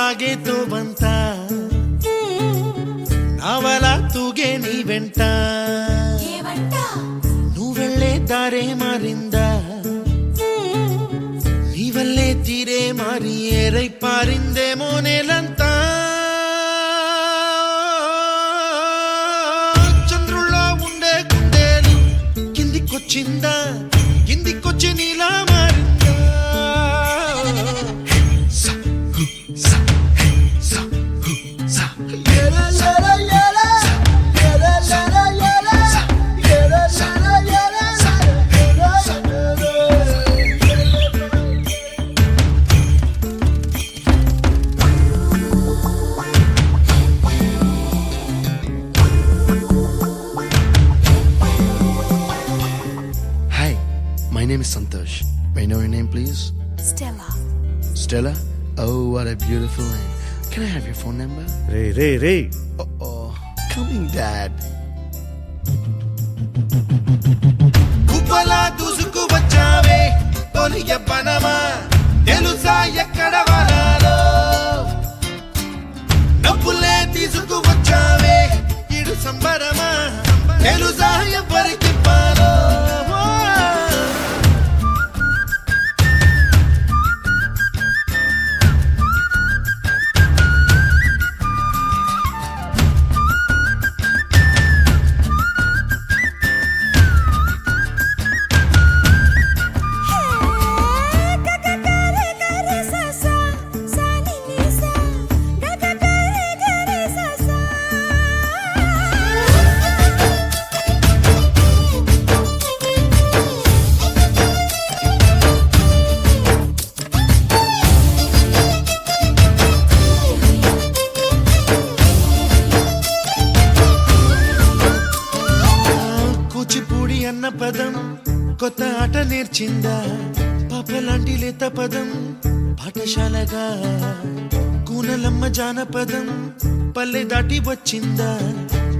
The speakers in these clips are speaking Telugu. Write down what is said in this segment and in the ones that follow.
సాగేతో బంత నావలా తూగే నీ వెంట నువ్వెళ్ళే దారే మారిందా నీ వల్లే తీరే మారి ఏరై పారిందేమో నేలంతా చంద్రుల్లో ఉండే గుండెలు కిందికొచ్చిందా కిందికొచ్చి నీలా మారిందా My name is Santosh. May I know your name, please? Stella. Stella? Oh, what a beautiful name. Can I have your phone number? Ray Oh, coming, Dad. కుప్పలా దూసుకు వచ్చావే తొలి యవ్వనమా తెలుసా ఎక్కడ వాలాలో నవ్వులే తీసుకు వచ్చావే ఇడు సంబరమా తెలుసా ఎవరికి పాలో కూచిపూడి అన్న పదం కొత్త ఆట నేర్చిందా పాపలాంటి లేత పదం పాఠశాలగా కూనలమ్మ జానపదం పల్లె దాటి వచ్చిందా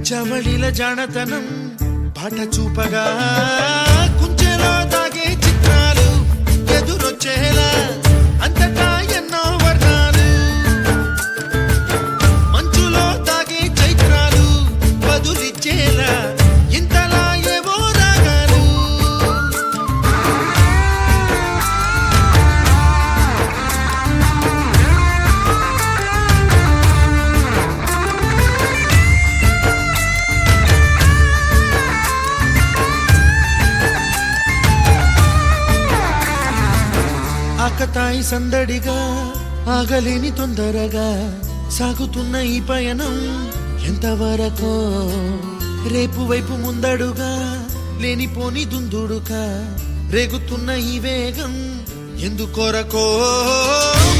చవళిల జానతనం పాట చూపగా కుంచెలో దాగే చిత్రాలు ఎదురొచ్చేలా అంతటా ఎన్నో వర్ణాలు మంచులో దాగే చైత్రాలు బదులిచ్చేలా ఇంతలా ఏవో రాగాలు ఆకతాయి సందడిగా ఆగలేని తొందరగా సాగుతున్న ఈ పయనం ఎంతవరకో రేపు వైపు ముందడుగా లేనిపోని దుందుడుగా రేగుతున్న ఈ వేగం ఎందుకొరకో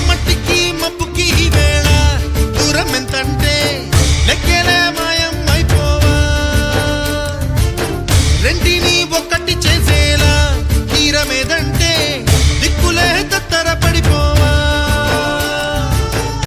మట్టికి మబ్బుకి ఈ వేళ